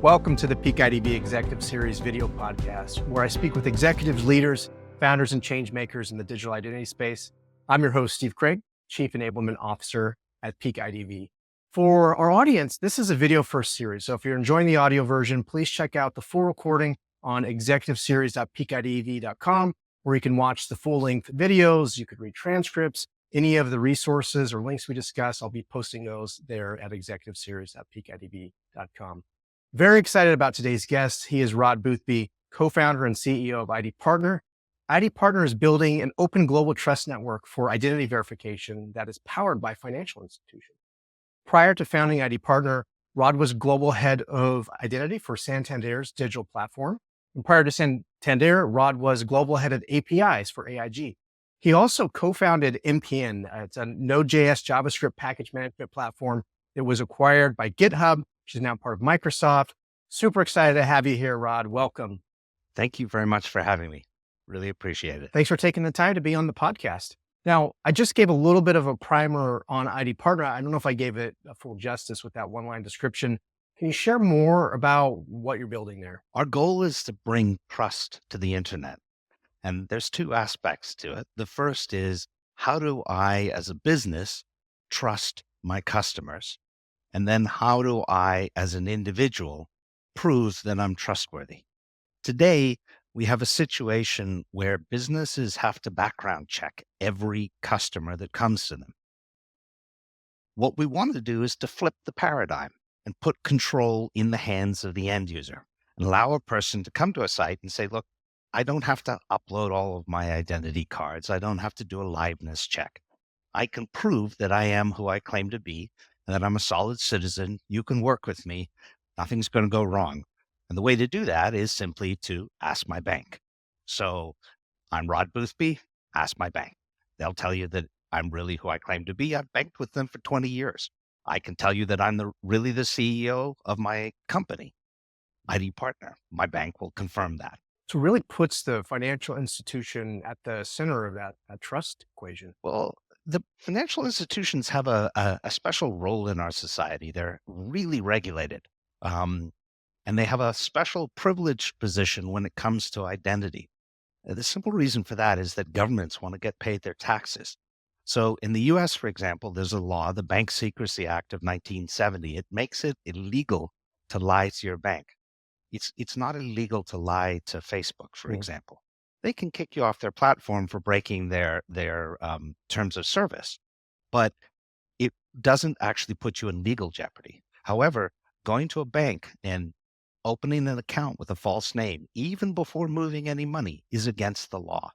Welcome to the Peak IDB Executive Series video podcast, where I speak with executives, leaders, founders, and change makers in the digital identity space. I'm your host, Steve Craig, Chief Enablement Officer at Peak IDB. For our audience, this is a video first series. So if you're enjoying the audio version, please check out the full recording on executiveseries.peakidb.com, where you can watch the full length videos. You could read transcripts, any of the resources or links we discuss. I'll be posting those there at executiveseries.peakidb.com. Very excited about today's guest. He is Rod Boothby, co-founder and CEO of IDPartner. IDPartner is building an open global trust network for identity verification that is powered by financial institutions. Prior to founding IDPartner, Rod was global head of identity for Santander's digital platform. And prior to Santander, Rod was global head of APIs for AIG. He also co-founded MPN. It's a Node.js JavaScript package management platform that was acquired by GitHub, which is now part of Microsoft. Super excited to have you here, Rod. Welcome. Thank you very much for having me. Really appreciate it. Thanks for taking the time to be on the podcast. Now, I just gave a little bit of a primer on IDPartner. I don't know if I gave it a full justice with that one-line description. Can you share more about what you're building there? Our goal is to bring trust to the internet. And there's two aspects to it. The first is, how do I, as a business, trust my customers? And then how do I, as an individual, prove that I'm trustworthy? Today, we have a situation where businesses have to background check every customer that comes to them. What we want to do is to flip the paradigm and put control in the hands of the end user and allow a person to come to a site and say, look, I don't have to upload all of my identity cards. I don't have to do a liveness check. I can prove that I am who I claim to be and that I'm a solid citizen. You can work with me. Nothing's going to go wrong. And the way to do that is simply to ask my bank. So I'm Rod Boothby, ask my bank. They'll tell you that I'm really who I claim to be. I've banked with them for 20 years. I can tell you that I'm really the CEO of my company, IDPartner. My bank will confirm that. So it really puts the financial institution at the center of that trust equation. Well, the financial institutions have a special role in our society. They're really regulated. And they have a special privileged position when it comes to identity. The simple reason for that is that governments want to get paid their taxes. So in the US, for example, there's a law, the Bank Secrecy Act of 1970. It makes it illegal to lie to your bank. It's not illegal to lie to Facebook, for example. They can kick you off their platform for breaking their terms of service, but it doesn't actually put you in legal jeopardy. However, going to a bank and opening an account with a false name, even before moving any money, is against the law.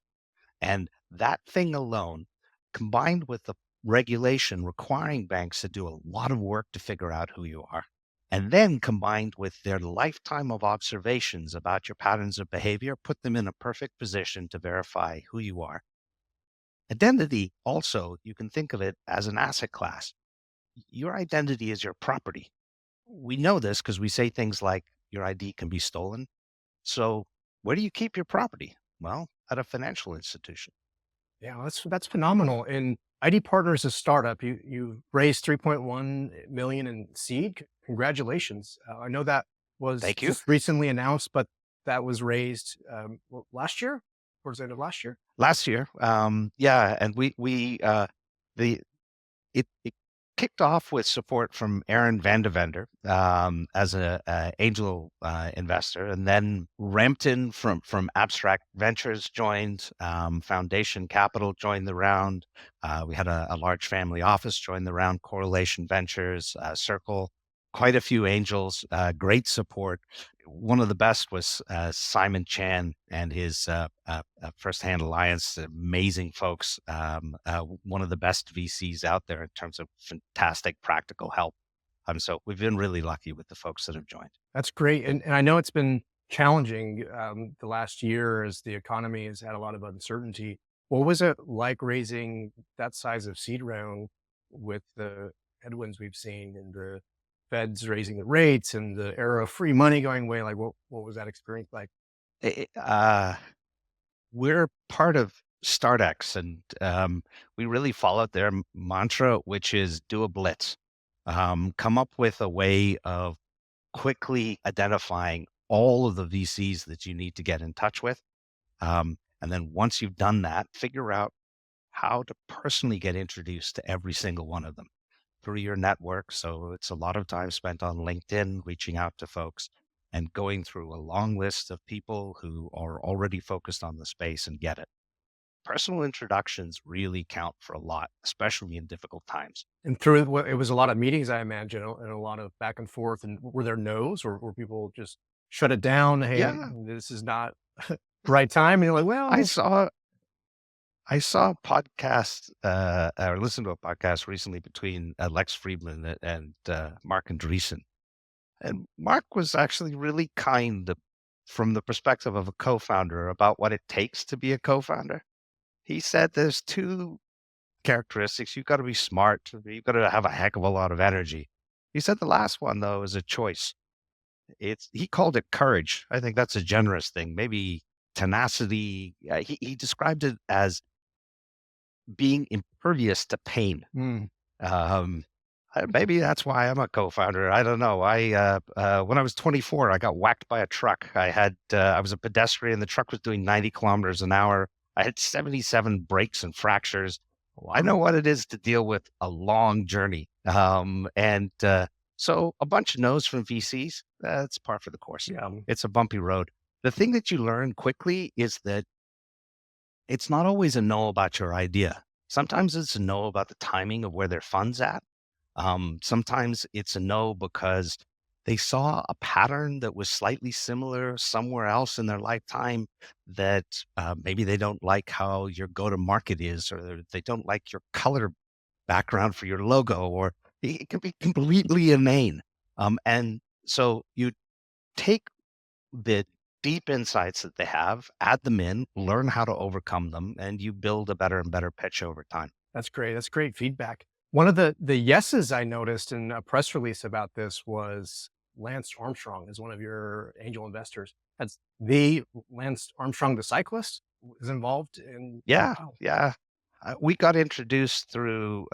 And that thing alone, combined with the regulation requiring banks to do a lot of work to figure out who you are, and then combined with their lifetime of observations about your patterns of behavior, put them in a perfect position to verify who you are. Identity also, you can think of it as an asset class. Your identity is your property. We know this because we say things like your ID can be stolen. So where do you keep your property? Well, at a financial institution. Yeah, that's phenomenal. And IDPartner is a startup. You raised 3.1 million in seed. Congratulations. I know that was Thank you. just recently announced, but that was raised last year, towards the end of last year. Last year, yeah, and it kicked off with support from Aaron Vandevender as an angel investor, and then Rampton from Abstract Ventures joined. Foundation Capital joined the round. We had a large family office join the round. Correlation Ventures, Circle, quite a few angels, great support. One of the best was Simon Chan and his Firsthand Alliance, amazing folks. One of the best VCs out there in terms of fantastic practical help. So we've been really lucky with the folks that have joined. That's great. And I know it's been challenging the last year as the economy has had a lot of uncertainty. What was it like raising that size of seed round with the headwinds we've seen and the Fed's raising the rates and the era of free money going away? Like, what was that experience like? We're part of StartX, and we really followed their mantra, which is do a blitz. Come up with a way of quickly identifying all of the VCs that you need to get in touch with. And then once you've done that, figure out how to personally get introduced to every single one of them through your network. So it's a lot of time spent on LinkedIn, reaching out to folks and going through a long list of people who are already focused on the space and get it. Personal introductions really count for a lot, especially in difficult times. And through it was a lot of meetings, I imagine, and a lot of back and forth. And were there no's, or were people just shut it down? Hey, Yeah, this is not the right time. And you're like, I well, saw I saw a podcast or listened to a podcast recently between Lex Friedman and Mark Andreessen. And Mark was actually really kind from the perspective of a co-founder about what it takes to be a co-founder. He said there's two characteristics. You've got to be smart. You've got to have a heck of a lot of energy. He said the last one though is a choice. He called it courage. I think that's a generous thing. Maybe tenacity. He described it as being impervious to pain. hmm, Um, maybe that's why I'm a co-founder. I don't know. When I was 24, I got whacked by a truck. I was a pedestrian. The truck was doing 90 kilometers an hour. I had 77 breaks and fractures. I wow, know what it is to deal with a long journey. So a bunch of no's from VCs, that's par for the course. yeah, It's a bumpy road. The thing that you learn quickly is that it's not always a no about your idea. Sometimes it's a no about the timing of where their fund's at. Sometimes it's a no because they saw a pattern that was slightly similar somewhere else in their lifetime that maybe they don't like how your go to market is, or they don't like your color background for your logo, or it can be completely inane. And so you take the deep insights that they have, add them in, learn how to overcome them, and you build a better and better pitch over time. that's great. That's great feedback. One of the yeses I noticed in a press release about this was Lance Armstrong is one of your angel investors. That's the Lance Armstrong, the cyclist, is involved in. Yeah, Wow, yeah. We got introduced through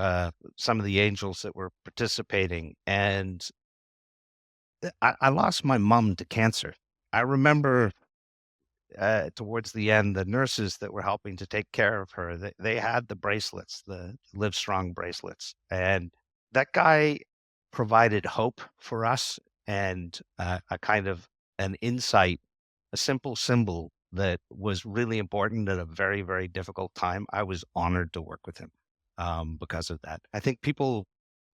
some of the angels that were participating, and I lost my mom to cancer. I remember towards the end, the nurses that were helping to take care of her, they had the bracelets, the Live Strong bracelets. And that guy provided hope for us and a kind of an insight, a simple symbol that was really important at a very, very difficult time. I was honored to work with him because of that. I think people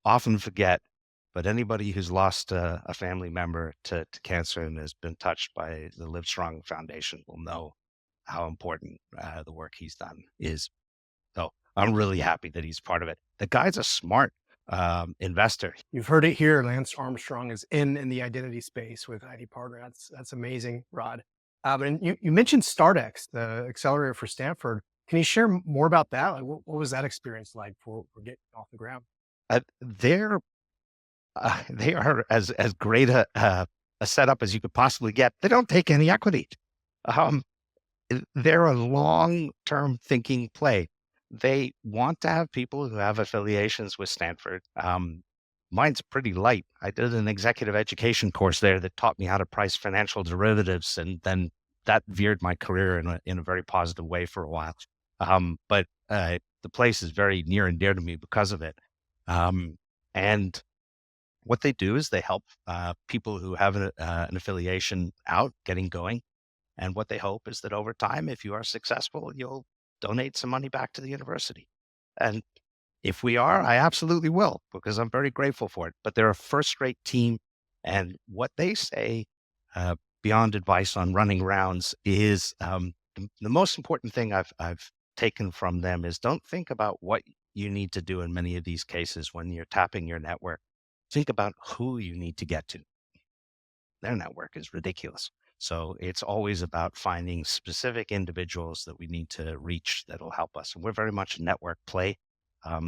often forget, but anybody who's lost a family member to cancer and has been touched by the Live Strong Foundation will know how important the work he's done is. So I'm really happy that he's part of it. The guy's a smart investor. you've heard it here. Lance Armstrong is in the identity space with ID Partner. That's amazing, Rod. And you mentioned StartX, the accelerator for Stanford. Can you share more about that? Like, what was that experience like for getting off the ground? They are as great a setup as you could possibly get. They don't take any equity. Um, they're a long-term thinking play. They want to have people who have affiliations with Stanford. Mine's pretty light. I did an executive education course there that taught me how to price financial derivatives, and then that veered my career in a very positive way for a while. But the place is very near and dear to me because of it. And what they do is they help people who have an affiliation out getting going. And what they hope is that over time, if you are successful, you'll donate some money back to the university. And if we are, I absolutely will, because I'm very grateful for it. But they're a first rate team. And what they say, uh, beyond advice on running rounds, is the most important thing I've taken from them is don't think about what you need to do in many of these cases when you're tapping your network. Think about who you need to get to. Their network is ridiculous. So it's always about finding specific individuals that we need to reach that'll help us. And we're very much a network play.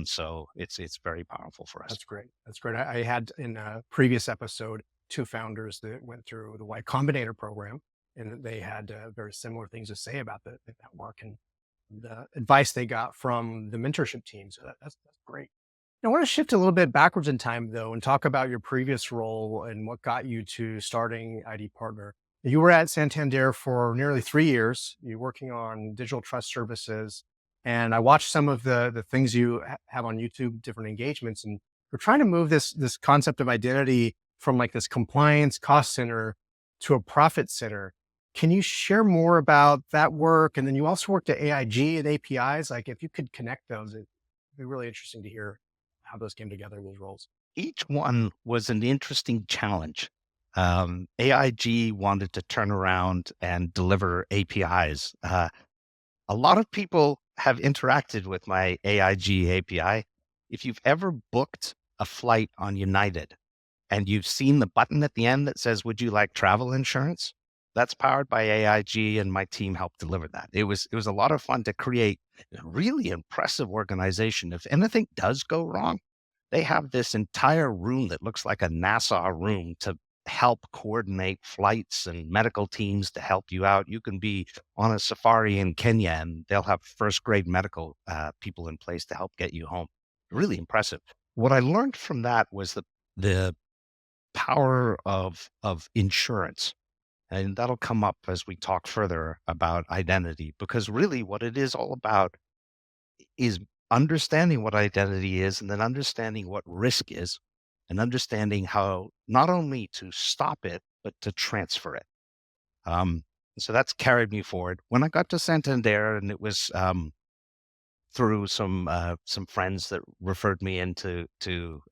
So it's very powerful for us. That's great. That's great. I had in a previous episode two founders that went through the Y Combinator program, and they had very similar things to say about the network. And the advice they got from the mentorship team. So that's great. I want to shift a little bit backwards in time, though, and talk about your previous role and what got you to starting ID Partner. You were at Santander for nearly 3 years. You're working on digital trust services, and I watched some of the things you have on YouTube, different engagements, and we're trying to move this concept of identity from like this compliance cost center to a profit center. Can you share more about that work? And then you also worked at AIG and APIs. Like, if you could connect those, it'd be really interesting to hear how those came together, those roles. Each one was an interesting challenge. AIG wanted to turn around and deliver APIs. A lot of people have interacted with my AIG API. If you've ever booked a flight on United and you've seen the button at the end that says, "Would you like travel insurance?" That's powered by AIG, and my team helped deliver that. It was a lot of fun to create a really impressive organization. If anything does go wrong, they have this entire room that looks like a NASA room to help coordinate flights and medical teams to help you out. You can be on a safari in Kenya and they'll have first grade medical people in place to help get you home. Really impressive. What I learned from that was the power of insurance. And that'll come up as we talk further about identity, because really what it is all about is understanding what identity is and then understanding what risk is and understanding how not only to stop it, but to transfer it. Um, so that's carried me forward. When I got to Santander, and it was through some friends that referred me into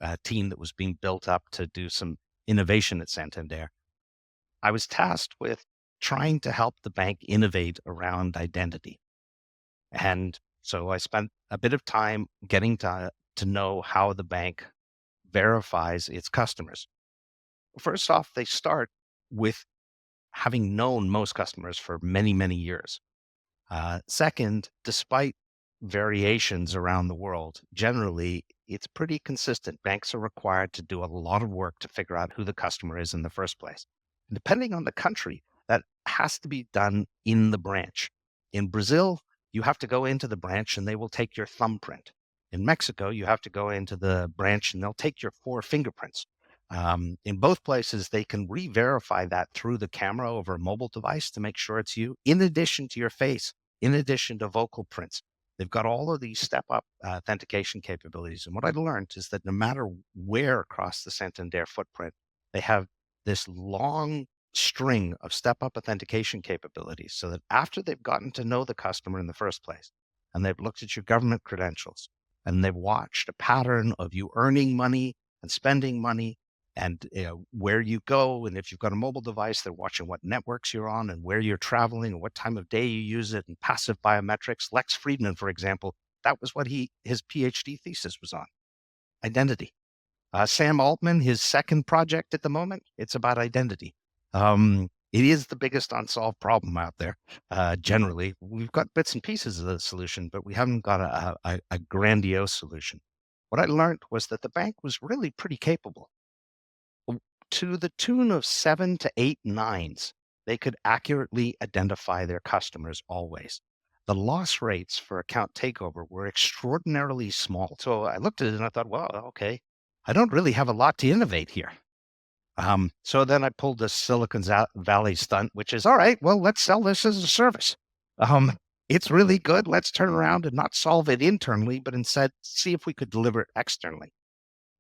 a team that was being built up to do some innovation at Santander, I was tasked with trying to help the bank innovate around identity. And so I spent a bit of time getting to know how the bank verifies its customers. First off, they start with having known most customers for many, many years. Second, despite variations around the world, generally it's pretty consistent. Banks are required to do a lot of work to figure out who the customer is in the first place. And depending on the country, that has to be done in the branch. In Brazil, you have to go into the branch and they will take your thumbprint. In Mexico, you have to go into the branch and they'll take your 4 fingerprints. In both places, they can re-verify that through the camera over a mobile device to make sure it's you, in addition to your face, in addition to vocal prints. They've got all of these step-up authentication capabilities. And what I learned is that no matter where across the Santander footprint, they have this long string of step-up authentication capabilities, so that after they've gotten to know the customer in the first place, and they've looked at your government credentials, and they've watched a pattern of you earning money and spending money, and where you go, and if you've got a mobile device, they're watching what networks you're on and where you're traveling and what time of day you use it, and passive biometrics. Lex Friedman, for example, that was what his PhD thesis was on: identity. Sam Altman, his second project at the moment, it's about identity. It is the biggest unsolved problem out there. Generally, we've got bits and pieces of the solution, but we haven't got a grandiose solution. What I learned was that the bank was really pretty capable. To the tune of 7 to 8 nines, they could accurately identify their customers always. The loss rates for account takeover were extraordinarily small. So I looked at it and I thought, well, okay, I don't really have a lot to innovate here. So then I pulled the Valley stunt, which is, all right, well, let's sell this as a service. It's really good. Let's turn around and not solve it internally, but instead see if we could deliver it externally.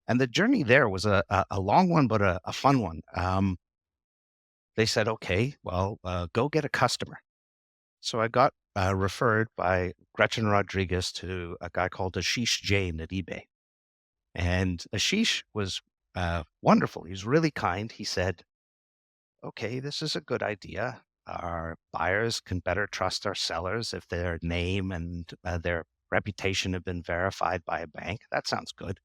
And the journey there was a long one, but a fun one. They said, okay, well, go get a customer. So I got referred by Gretchen Rodriguez to a guy called Ashish Jain at eBay. And Ashish was wonderful. He was really kind. He said, okay, this is a good idea. Our buyers can better trust our sellers if their name and their reputation have been verified by a bank. That sounds good.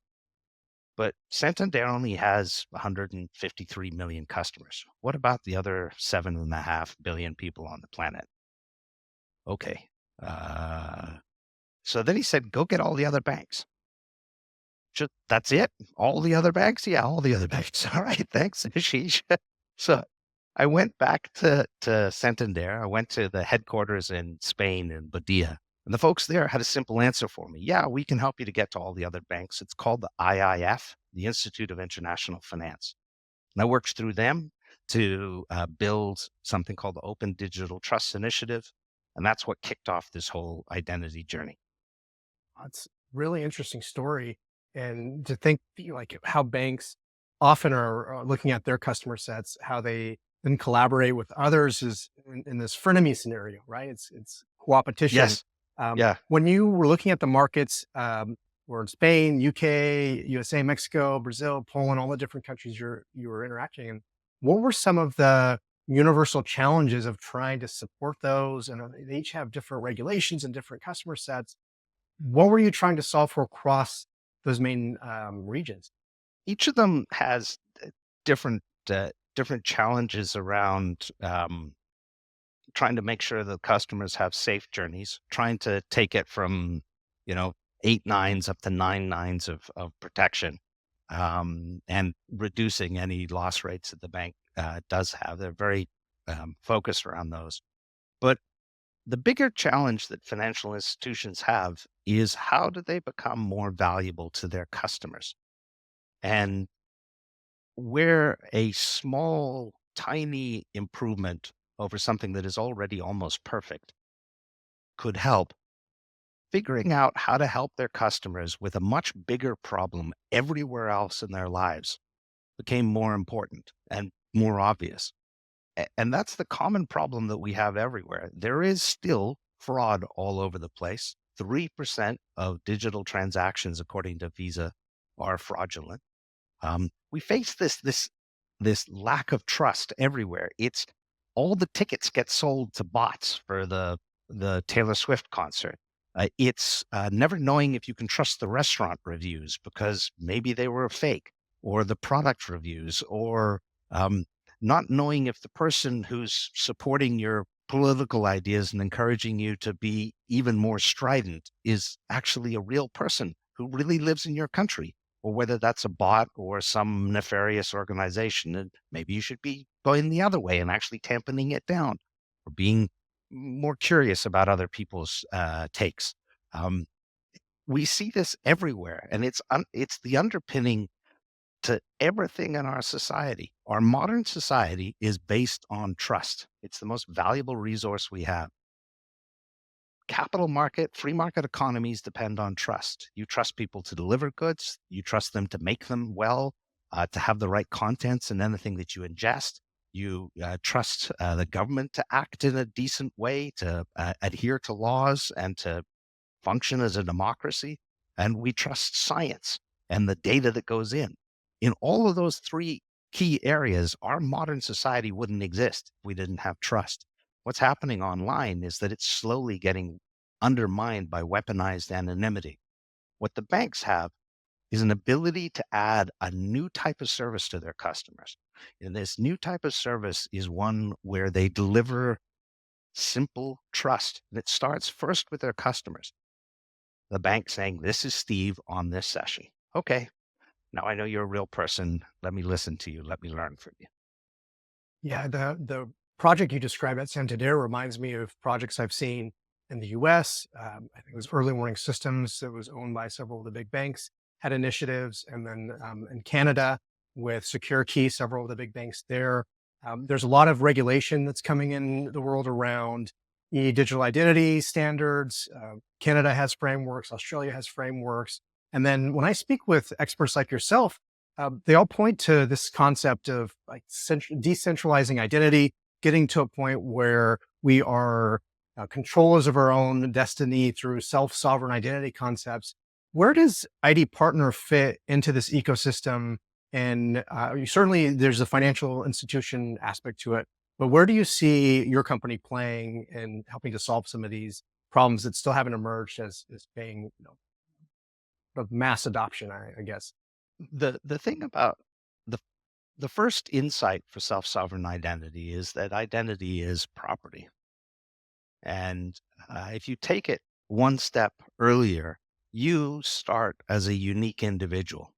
But Santander only has 153 million customers. What about the other 7.5 billion people on the planet? Okay. So then he said, go get all the other banks. That's it? All the other banks? Yeah, all the other banks. All right, thanks, Ashish. So I went back to Santander. I went to the headquarters in Spain, in Badia. And the folks there had a simple answer for me. Yeah, we can help you to get to all the other banks. It's called the IIF, the Institute of International Finance. And I worked through them to build something called the Open Digital Trust Initiative. And that's what kicked off this whole identity journey. It's a really interesting story. And to think like how banks often are looking at their customer sets, how they then collaborate with others is in this frenemy scenario, right? It's coopetition. Yes. Yeah. When you were looking at the markets, or in Spain, UK, USA, Mexico, Brazil, Poland, all the different countries you were interacting in, what were some of the universal challenges of trying to support those? And they each have different regulations and different customer sets. What were you trying to solve for across those main, regions? Each of them has different different challenges around trying to make sure the customers have safe journeys, trying to take it from, you know, 8 nines up to 9 nines of protection, and reducing any loss rates that the bank does have. They're very focused around those. But the bigger challenge that financial institutions have is how do they become more valuable to their customers? And where a small, tiny improvement over something that is already almost perfect could help, figuring out how to help their customers with a much bigger problem everywhere else in their lives became more important and more obvious. And that's the common problem that we have everywhere. There is still fraud all over the place. 3% of digital transactions, according to Visa, are fraudulent. We face this lack of trust everywhere. It's all the tickets get sold to bots for the Taylor Swift concert. It's never knowing if you can trust the restaurant reviews because maybe they were a fake, or the product reviews, or um, not knowing if the person who's supporting your political ideas and encouraging you to be even more strident is actually a real person who really lives in your country, or whether that's a bot or some nefarious organization. And maybe you should be going the other way and actually tamping it down, or being more curious about other people's takes. Um, we see this everywhere, and it's the underpinning to everything in our society. Our modern society is based on trust. It's the most valuable resource we have. Capital market, free market economies depend on trust. You trust people to deliver goods, you trust them to make them well, to have the right contents in anything that you ingest. You trust the government to act in a decent way, to adhere to laws, and to function as a democracy. And we trust science and the data that goes in. In all of those three key areas, our modern society wouldn't exist if we didn't have trust. What's happening online is that it's slowly getting undermined by weaponized anonymity. What the banks have is an ability to add a new type of service to their customers. And this new type of service is one where they deliver simple trust. And it starts first with their customers. The bank saying, "This is Steve on this session." Okay, now I know you're a real person. Let me listen to you. Let me learn from you. Yeah, the project you described at Santander reminds me of projects I've seen in the US. I think it was Early Warning Systems that was owned by several of the big banks, had initiatives. And then in Canada with Secure Key, several of the big banks there. There's a lot of regulation that's coming in the world around digital identity standards. Canada has frameworks, Australia has frameworks. And then when I speak with experts like yourself, they all point to this concept of like decentralizing identity, getting to a point where we are controllers of our own destiny through self-sovereign identity concepts. Where does ID Partner fit into this ecosystem? And certainly there's a financial institution aspect to it, but where do you see your company playing in helping to solve some of these problems that still haven't emerged as being, of mass adoption, I guess? The thing about the the first insight for self-sovereign identity is that identity is property. And if you take it one step earlier, you start as a unique individual.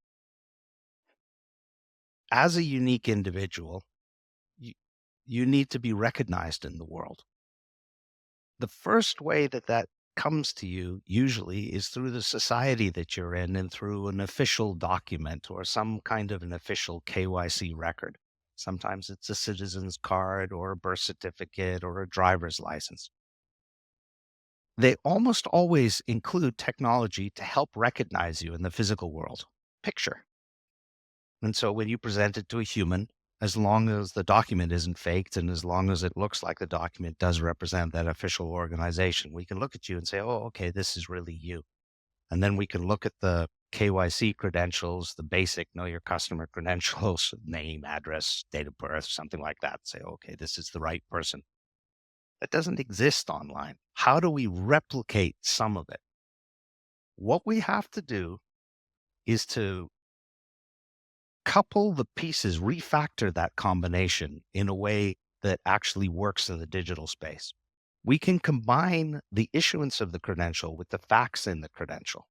As a unique individual, you, you need to be recognized in the world. The first way that that comes to you usually is through the society that you're in and through an official document or some kind of an official KYC record. Sometimes it's a citizen's card or a birth certificate or a driver's license. They almost always include technology to help recognize you in the physical world picture. And so when you present it to a human, as long as the document isn't faked and as long as it looks like the document does represent that official organization, we can look at you and say, oh, okay, this is really you. And then we can look at the KYC credentials, the basic know your customer credentials, name, address, date of birth, something like that. Say, okay, this is the right person. That doesn't exist online. How do we replicate some of it? What we have to do is to couple the pieces, refactor that combination in a way that actually works in the digital space. We can combine the issuance of the credential with the facts in the credential,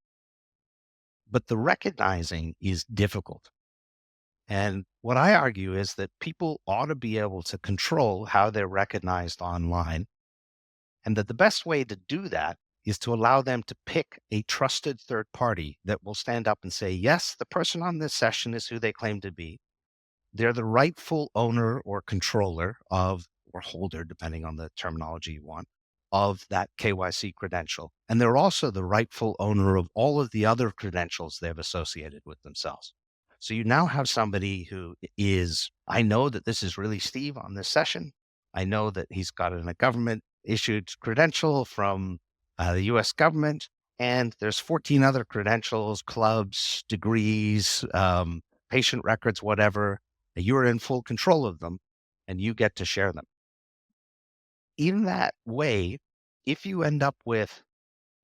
but the recognizing is difficult. And what I argue is that people ought to be able to control how they're recognized online, and that the best way to do that is to allow them to pick a trusted third party that will stand up and say, yes, the person on this session is who they claim to be. They're the rightful owner or controller of, or holder, depending on the terminology you want, of that KYC credential. And they're also the rightful owner of all of the other credentials they've associated with themselves. So you now have somebody who is, I know that this is really Steve on this session. I know that he's got a government issued credential from the US government. And there's 14 other credentials, clubs, degrees, patient records, whatever. You're in full control of them and you get to share them. In that way, if you end up with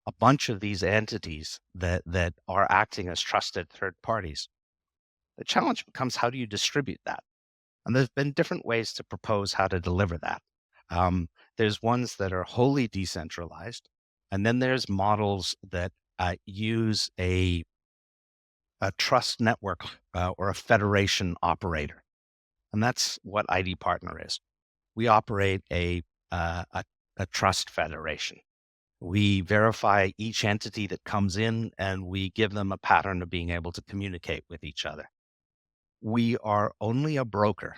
a bunch of these entities that are acting as trusted third parties, the challenge becomes how do you distribute that? And there's been different ways to propose how to deliver that. There's ones that are wholly decentralized, and then there's models that use a trust network or a federation operator. And that's what ID Partner is. We operate a trust federation. We verify each entity that comes in and we give them a pattern of being able to communicate with each other. We are only a broker.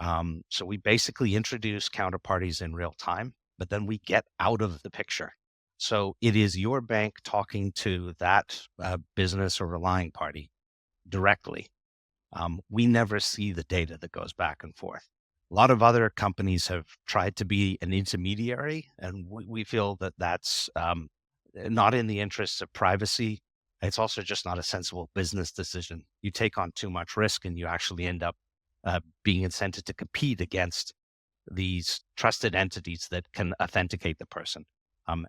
So we basically introduce counterparties in real time, but then we get out of the picture. So it is your bank talking to that business or relying party directly. We never see the data that goes back and forth. A lot of other companies have tried to be an intermediary, and we feel that that's not in the interests of privacy. It's also just not a sensible business decision. You take on too much risk, and you actually end up being incented to compete against these trusted entities that can authenticate the person.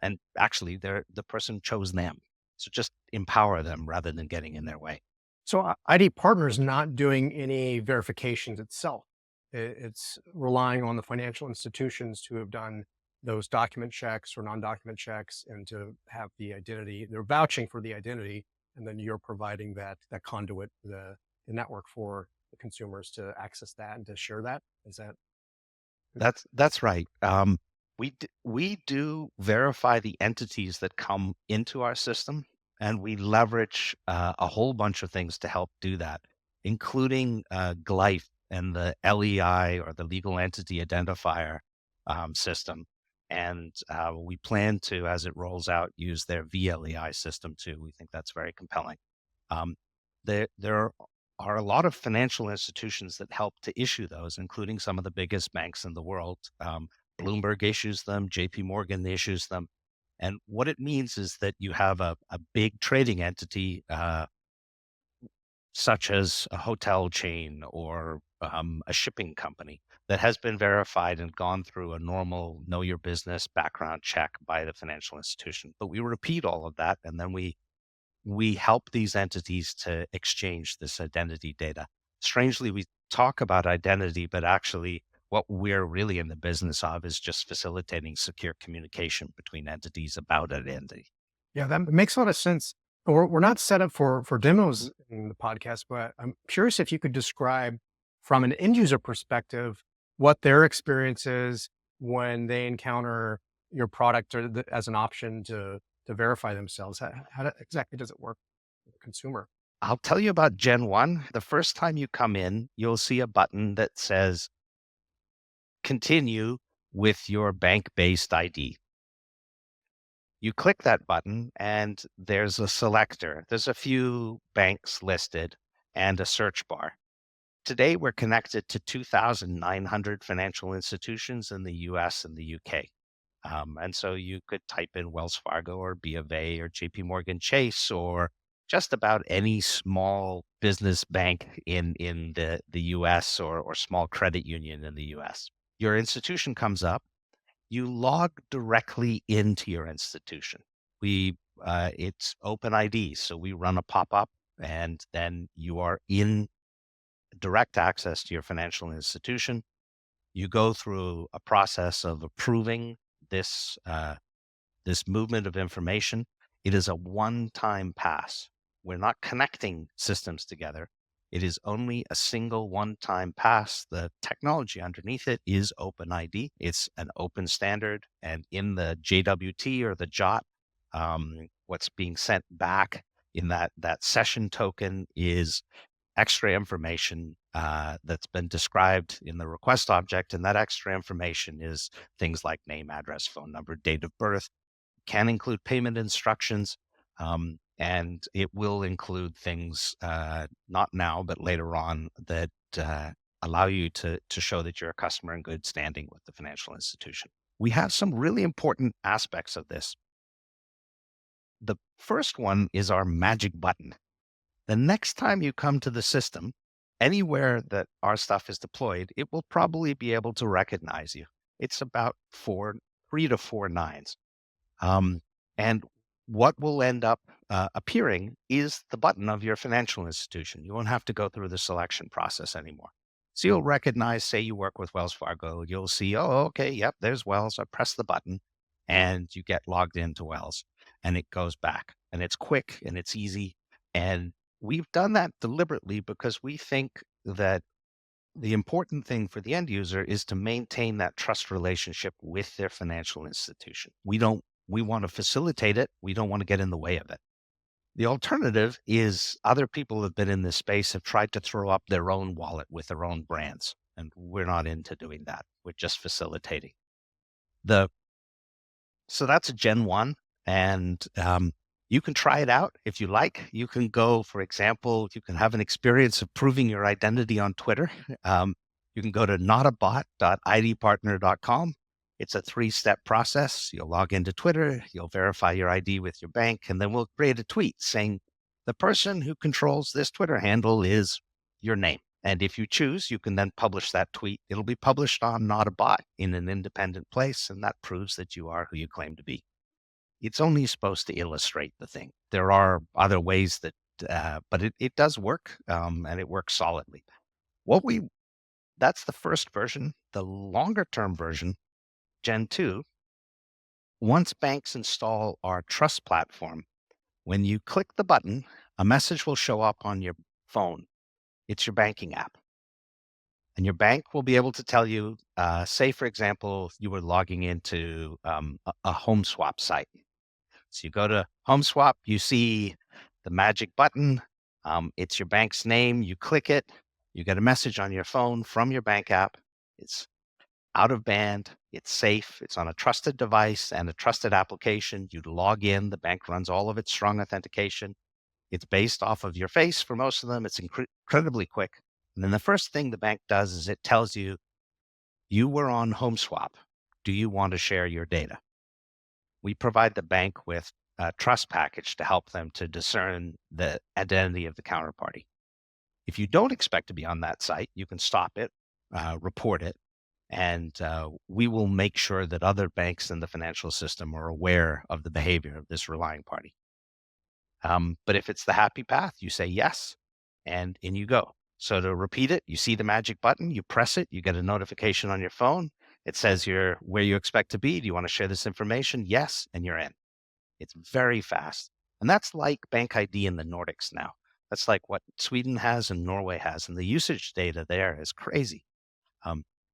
And actually, the person chose them. So just empower them rather than getting in their way. So ID Partner is not doing any verifications itself. It's relying on the financial institutions to have done those document checks or non-document checks and to have the identity. They're vouching for the identity, and then you're providing that conduit, the network for the consumers to access that and to share that. Is that? That's right. We do verify the entities that come into our system, and we leverage a whole bunch of things to help do that, including Glyph and the LEI or the legal entity identifier system. And we plan to, as it rolls out, use their VLEI system too. We think that's very compelling. Um, there are a lot of financial institutions that help to issue those, including some of the biggest banks in the world. Bloomberg issues them, JP Morgan issues them. And what it means is that you have a big trading entity, such as a hotel chain or a shipping company that has been verified and gone through a normal know your business background check by the financial institution. But we repeat all of that, and then we help these entities to exchange this identity data. Strangely, we talk about identity, but actually what we're really in the business of is just facilitating secure communication between entities about identity. Yeah, that makes a lot of sense. We're not set up for demos in the podcast, but I'm curious if you could describe from an end user perspective what their experience is when they encounter your product or as an option to to verify themselves? Exactly does it work for the consumer? I'll tell you about Gen 1. The first time you come in, you'll see a button that says continue with your bank-based ID. You click that button and there's a selector. There's a few banks listed and a search bar. Today, we're connected to 2,900 financial institutions in the US and the UK. And so you could type in Wells Fargo or B of A or JP Morgan Chase or just about any small business bank in the US or small credit union in the US. Your institution comes up, you log directly into your institution. It's open ID, so we run a pop-up and then you are in direct access to your financial institution. You go through a process of approving this this movement of information. It is a one-time pass. We're not connecting systems together. It is only a single one-time pass. The technology underneath it is OpenID. It's an open standard, and in the JWT or the JOT, what's being sent back in that session token is extra information that's been described in the request object. And that extra information is things like name, address, phone number, date of birth, can include payment instructions, and it will include things not now, but later on that allow you to show that you're a customer in good standing with the financial institution. We have some really important aspects of this. The first one is our magic button. The next time you come to the system, anywhere that our stuff is deployed, it will probably be able to recognize you. It's about 3 to 4 nines. Um, and what will end up appearing is the button of your financial institution. You won't have to go through the selection process anymore. So you'll recognize, say you work with Wells Fargo, you'll see, oh, okay, yep, there's Wells. I press the button and you get logged into Wells and it goes back and it's quick and it's easy. And we've done that deliberately because we think that the important thing for the end user is to maintain that trust relationship with their financial institution. We want to facilitate it. We don't want to get in the way of it. The alternative is other people who have been in this space have tried to throw up their own wallet with their own brands. And we're not into doing that. We're just facilitating. The So that's a Gen 1. And you can try it out if you like. You can go, for example, you can have an experience of proving your identity on Twitter. You can go to notabot.idpartner.com. It's a 3-step process. You'll log into Twitter, you'll verify your ID with your bank, and then we'll create a tweet saying, the person who controls this Twitter handle is your name. And if you choose, you can then publish that tweet. It'll be published on Not a Bot in an independent place, and that proves that you are who you claim to be. It's only supposed to illustrate the thing. There are other ways that, but it does work, and it works solidly. That's the first version. The longer term version, Gen 2, once banks install our trust platform, when you click the button, a message will show up on your phone. It's your banking app. And your bank will be able to tell you, say, for example, you were logging into a home swap site. So you go to home swap, you see the magic button. It's your bank's name. You click it. You get a message on your phone from your bank app. It's out of band. It's safe. It's on a trusted device and a trusted application. You log in. The bank runs all of its strong authentication. It's based off of your face for most of them. It's incredibly quick. And then the first thing the bank does is it tells you, you were on home swap. Do you want to share your data? We provide the bank with a trust package to help them to discern the identity of the counterparty. If you don't expect to be on that site, you can stop it, report it, and we will make sure that other banks in the financial system are aware of the behavior of this relying party. But if it's the happy path, you say yes, and in you go. So to repeat it, you see the magic button, you press it, you get a notification on your phone. It says you're where you expect to be. Do you want to share this information? Yes, and you're in. It's very fast. And that's like Bank ID in the Nordics now. That's like what Sweden has and Norway has. And the usage data there is crazy.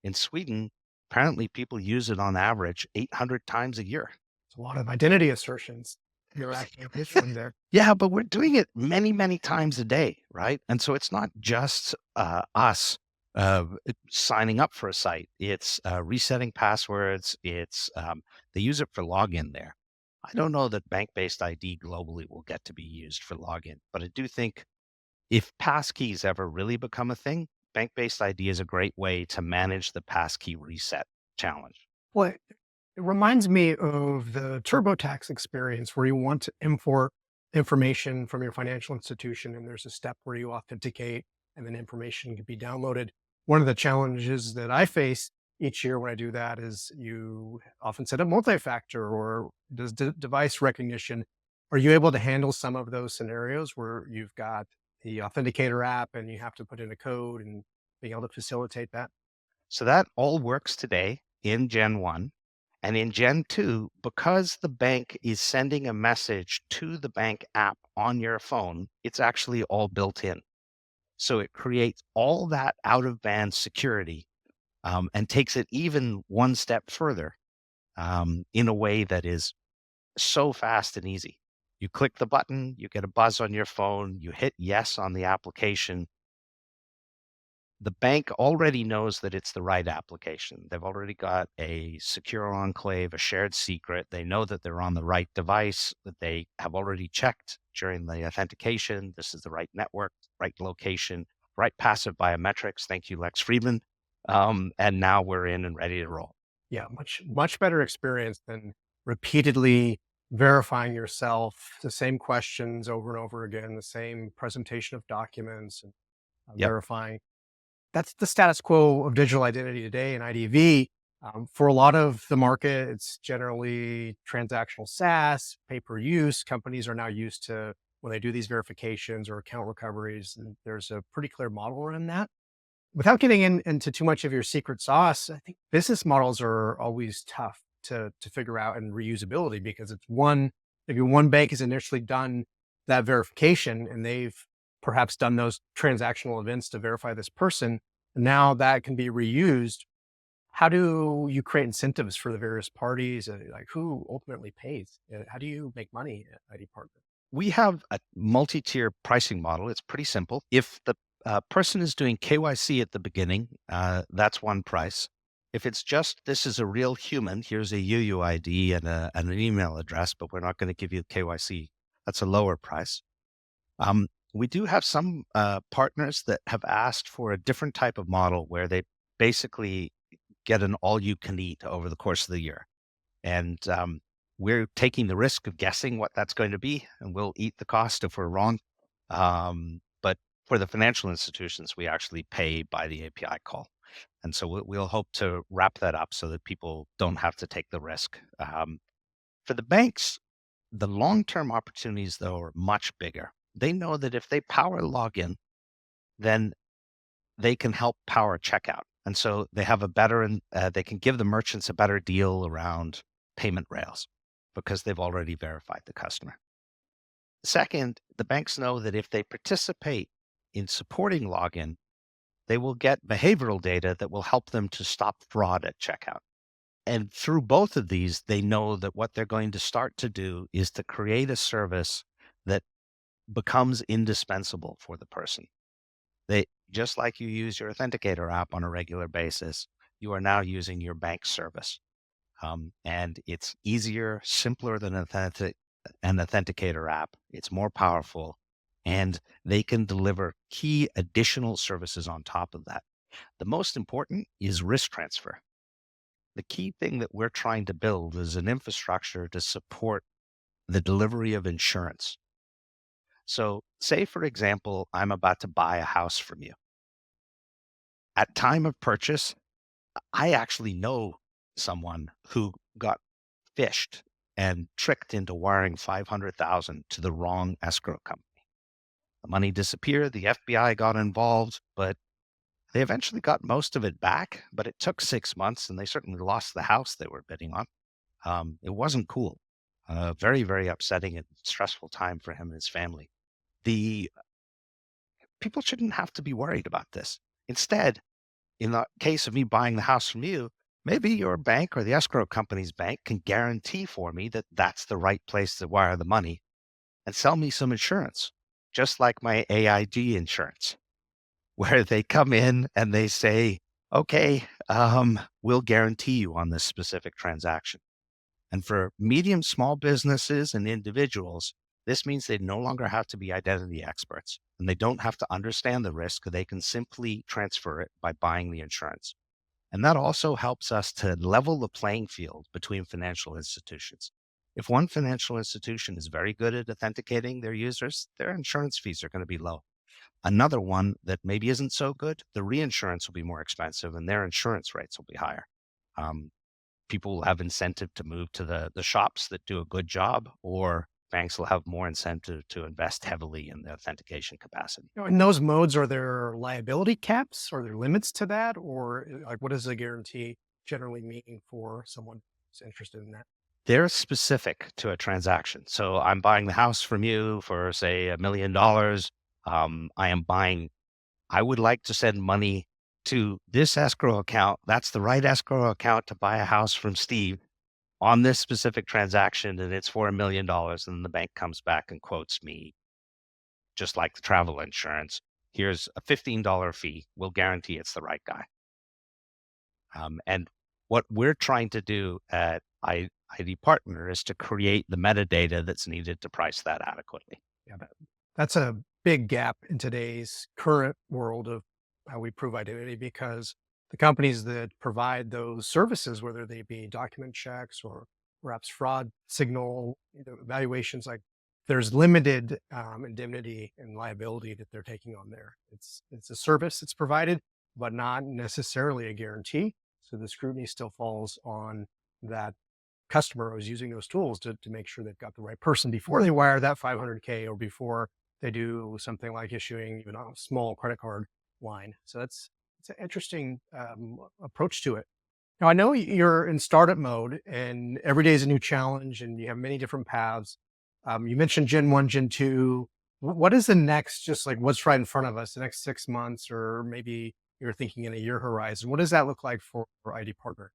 In Sweden, apparently people use it on average 800 times a year. It's a lot of identity assertions. Interacting visually there. Yeah, but we're doing it many, many times a day, right? And so it's not just us signing up for a site. It's resetting passwords. They use it for login there. I don't know that bank-based ID globally will get to be used for login, but I do think if passkeys ever really become a thing, bank-based ID is a great way to manage the passkey reset challenge. Well, it reminds me of the TurboTax experience where you want to import information from your financial institution, and there's a step where you authenticate and then information can be downloaded. One of the challenges that I face each year when I do that is you often set up multi-factor or does device recognition. Are you able to handle some of those scenarios where you've got the authenticator app and you have to put in a code and being able to facilitate that? So that all works today in Gen 1. And in Gen 2, because the bank is sending a message to the bank app on your phone, it's actually all built in. So it creates all that out of band security and takes it even one step further in a way that is so fast and easy. You click the button, you get a buzz on your phone, you hit yes on the application. The bank already knows that it's the right application. They've already got a secure enclave, a shared secret. They know that they're on the right device, that they have already checked during the authentication. This is the right network, right location, right passive biometrics. Thank you, Lex Friedman. And now we're in and ready to roll. Yeah, much better experience than repeatedly verifying yourself, the same questions over and over again, the same presentation of documents and Yep. verifying. That's the status quo of digital identity today in IDV. For a lot of the market, it's generally transactional SaaS, pay per use. Companies are now used to when they do these verifications or account recoveries, and there's a pretty clear model around that. Without getting into too much of your secret sauce, I think business models are always tough to figure out and reusability because it's one maybe one bank has initially done that verification and they've perhaps done those transactional events to verify this person. And now that can be reused. How do you create incentives for the various parties? Like who ultimately pays? How do you make money at ID Partner? We have a multi-tier pricing model. It's pretty simple. If the person is doing KYC at the beginning, that's one price. If it's just this is a real human, here's a UUID and an email address, but we're not going to give you KYC, that's a lower price. We do have some partners that have asked for a different type of model where they basically get an all you can eat over the course of the year. And we're taking the risk of guessing what that's going to be, and we'll eat the cost if we're wrong. But for the financial institutions, we actually pay by the API call. And so we'll hope to wrap that up so that people don't have to take the risk. For the banks, the long term opportunities, though, are much bigger. They know that if they power login, then they can help power checkout. And so they have a better, and they can give the merchants a better deal around payment rails because they've already verified the customer. Second, the banks know that if they participate in supporting login, they will get behavioral data that will help them to stop fraud at checkout. And through both of these, they know that what they're going to start to do is to create a service that becomes indispensable for the person. They just like you use your authenticator app on a regular basis, you are now using your bank service. And it's easier, simpler than an authenticator app. It's more powerful, and they can deliver key additional services on top of that. The most important is risk transfer. The key thing that we're trying to build is an infrastructure to support the delivery of insurance. So, say, for example, I'm about to buy a house from you. At time of purchase, I actually know someone who got fished and tricked into wiring 500,000 to the wrong escrow company. The money disappeared, the FBI got involved, but they eventually got most of it back, but it took 6 months and they certainly lost the house they were bidding on. It wasn't cool. Very, very upsetting and stressful time for him and his family. The people shouldn't have to be worried about this. Instead, in the case of me buying the house from you, Maybe your bank or the escrow company's bank can guarantee for me that that's the right place to wire the money and sell me some insurance, just like my AIG insurance, where they come in and they say, okay, we'll guarantee you on this specific transaction. And for medium, small businesses and individuals, this means they no longer have to be identity experts and they don't have to understand the risk. They can simply transfer it by buying the insurance. And that also helps us to level the playing field between financial institutions. If one financial institution is very good at authenticating their users, their insurance fees are going to be low. Another one that maybe isn't so good, the reinsurance will be more expensive and their insurance rates will be higher. Um, People will have incentive to move to the shops that do a good job, or banks will have more incentive to invest heavily in the authentication capacity. In those modes, are there liability caps? Are there limits to that? Or like, what does a guarantee generally mean for someone who's interested in that? They're specific to a transaction. So I'm buying the house from you for, say, $1 million. I would like to send money to this escrow account. That's the right escrow account to buy a house from Steve on this specific transaction, and it's for $1 million. And the bank comes back and quotes me, just like the travel insurance. Here's a $15 fee. We'll guarantee it's the right guy. And what we're trying to do at ID Partner is to create the metadata that's needed to price that adequately. Yeah, that's a big gap in today's current world of how we prove identity, because the companies that provide those services, whether they be document checks or perhaps fraud signal evaluations, like there's limited indemnity and liability that they're taking on there. It's a service that's provided, but not necessarily a guarantee. So the scrutiny still falls on that customer who's using those tools to make sure they've got the right person before they wire that 500K or before they do something like issuing even a small credit card line. So it's an interesting approach to it. Now, I know you're in startup mode and every day is a new challenge and you have many different paths. You mentioned Gen 1, Gen 2. What is the next, just like what's right in front of us, the next 6 months, or maybe you're thinking in a year horizon? What does that look like for ID Partner?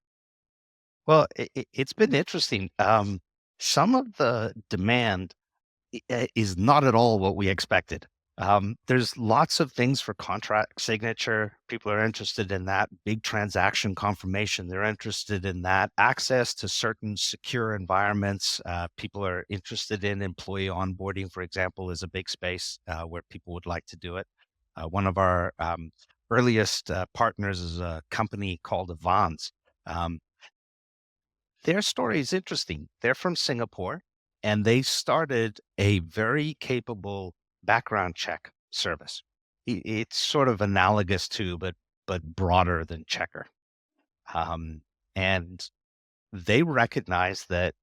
Well, it's been interesting. Some of the demand is not at all what we expected. There's lots of things for contract signature. People are interested in that. Big transaction confirmation, they're interested in that. Access to certain secure environments. People are interested in employee onboarding, for example, is a big space where people would like to do it. One of our earliest partners is a company called Avans. Um, their story is interesting. They're from Singapore and they started a very capable background check service. It's sort of analogous to, but broader than Checker. Um, and they recognized that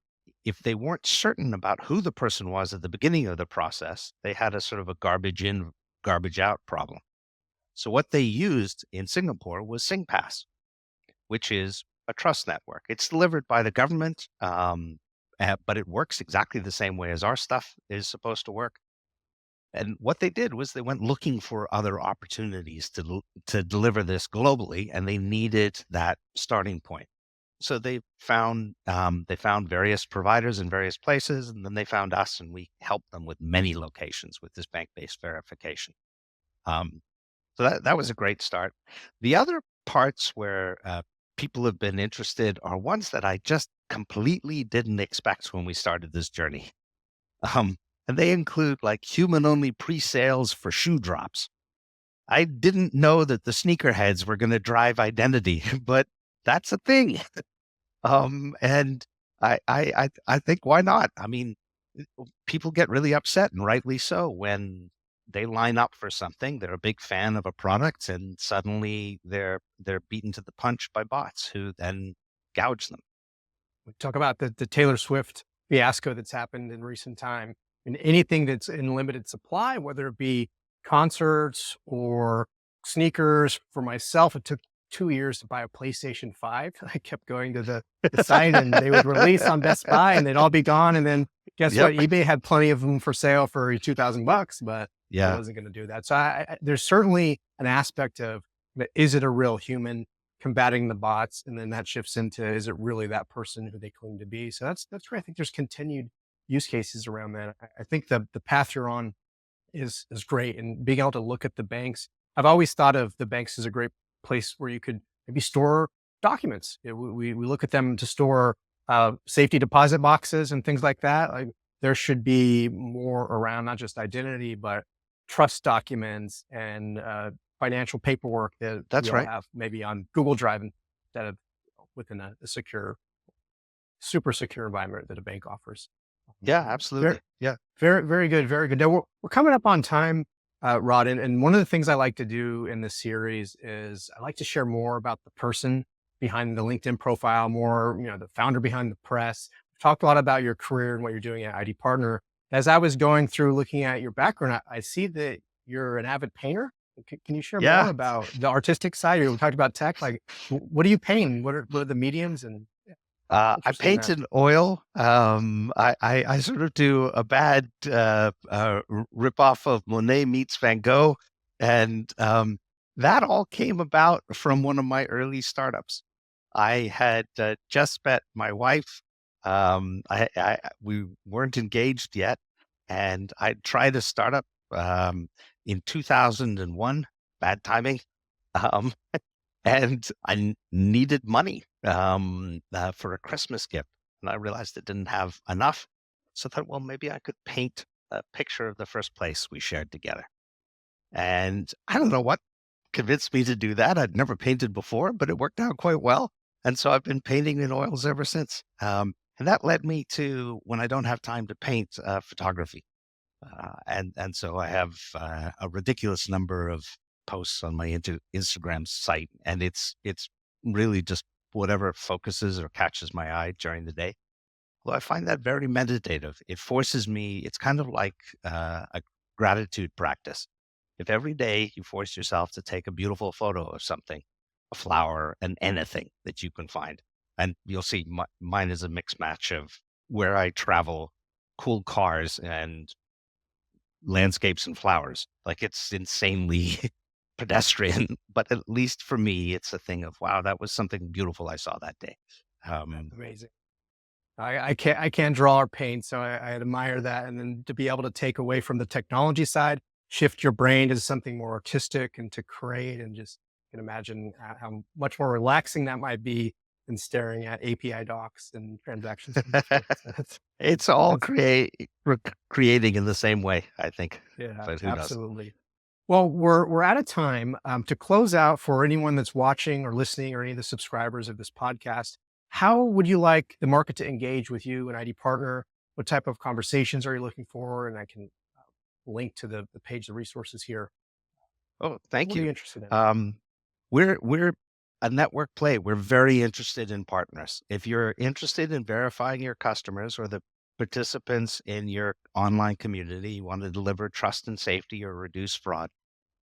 if they weren't certain about who the person was at the beginning of the process, they had a sort of a garbage in, garbage out problem. So what they used in Singapore was SingPass, which is a trust network. It's delivered by the government, but it works exactly the same way as our stuff is supposed to work. And what they did was they went looking for other opportunities to deliver this globally, and they needed that starting point. So they found various providers in various places, and then they found us, and we helped them with many locations with this bank-based verification. Um, so that was a great start. The other parts where people have been interested are ones that I just completely didn't expect when we started this journey. Um, and they include like human only pre-sales for shoe drops. I didn't know that the sneakerheads were going to drive identity, but that's a thing. And I think why not? I mean, people get really upset and rightly so when they line up for something. They're a big fan of a product and suddenly they're beaten to the punch by bots who then gouge them. We talk about the Taylor Swift fiasco that's happened in recent time. And anything that's in limited supply, whether it be concerts or sneakers. For myself, it took 2 years to buy a PlayStation 5. I kept going to the site and they would release on Best Buy and they'd all be gone. And then guess Yep. what? eBay had plenty of them for sale for $2,000, but I Yeah. wasn't going to do that. So there's certainly an aspect of, is it a real human? combating the bots, and then that shifts into, is it really that person who they claim to be? So that's where I think there's continued use cases around that. I think the path you're on is great, and being able to look at the banks. I've always thought of the banks as a great place where you could maybe store documents. We look at them to store safety deposit boxes and things like that. Like, there should be more around not just identity, but trust documents and financial paperwork that we That's all right. have maybe on Google Drive instead of within a secure, super secure environment that a bank offers. Yeah, Very, absolutely. Yeah. very, very good. Very good. Now we're coming up on time, Rod. And one of the things I like to do in this series is I like to share more about the person behind the LinkedIn profile, more, the founder behind the press. We've talked a lot about your career and what you're doing at ID Partner. As I was going through looking at your background, I see that you're an avid painter. Can you share more Yeah. about the artistic side? We talked about tech. Like, what do you paint? What are the mediums? And yeah, I interested in paint that. in oil. I sort of do a bad rip-off of Monet meets Van Gogh. And that all came about from one of my early startups. I had just met my wife. We weren't engaged yet. And I tried a startup in 2001. Bad timing. Um, and needed money for a Christmas gift, and I realized I didn't have enough. So I thought, well, maybe I could paint a picture of the first place we shared together. And I don't know what convinced me to do that. I'd never painted before, but it worked out quite well. And so I've been painting in oils ever since. And that led me to, when I don't have time to paint, photography. And so I have a ridiculous number of posts on my Instagram site, and it's really just whatever focuses or catches my eye during the day. Well, I find that very meditative. It forces me. It's kind of like a gratitude practice. If every day you force yourself to take a beautiful photo of something, a flower, and anything that you can find, and you'll see mine is a mixed match of where I travel, cool cars, and landscapes and flowers. Like, it's insanely pedestrian, but at least for me, it's a thing of, wow, that was something beautiful I saw that day. Um, Amazing. I can't draw or paint, so I admire that. And then to be able to take away from the technology side, shift your brain to something more artistic and to create, and just can imagine how much more relaxing that might be than staring at API docs and transactions from before. So it's all that's creating in the same way, I think, yeah, but who knows? absolutely. Well, we're out of time. To close out, for anyone that's watching or listening, or any of the subscribers of this podcast, how would you like the market to engage with you and ID Partner? What type of conversations are you looking for? And I can link to the page, the resources here. Oh, thank What are you. you interested in? Um, we're a network play. We're very interested in partners. If you're interested in verifying your customers or the participants in your online community, you want to deliver trust and safety or reduce fraud,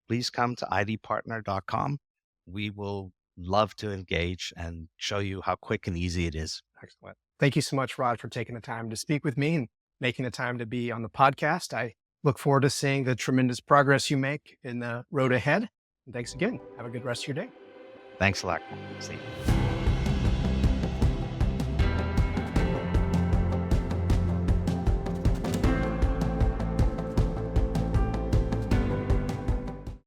please come to idpartner.com. We will love to engage and show you how quick and easy it is. Excellent. Thank you so much, Rod, for taking the time to speak with me and making the time to be on the podcast. I look forward to seeing the tremendous progress you make in the road ahead. And thanks again. Have a good rest of your day. Thanks a lot. See you.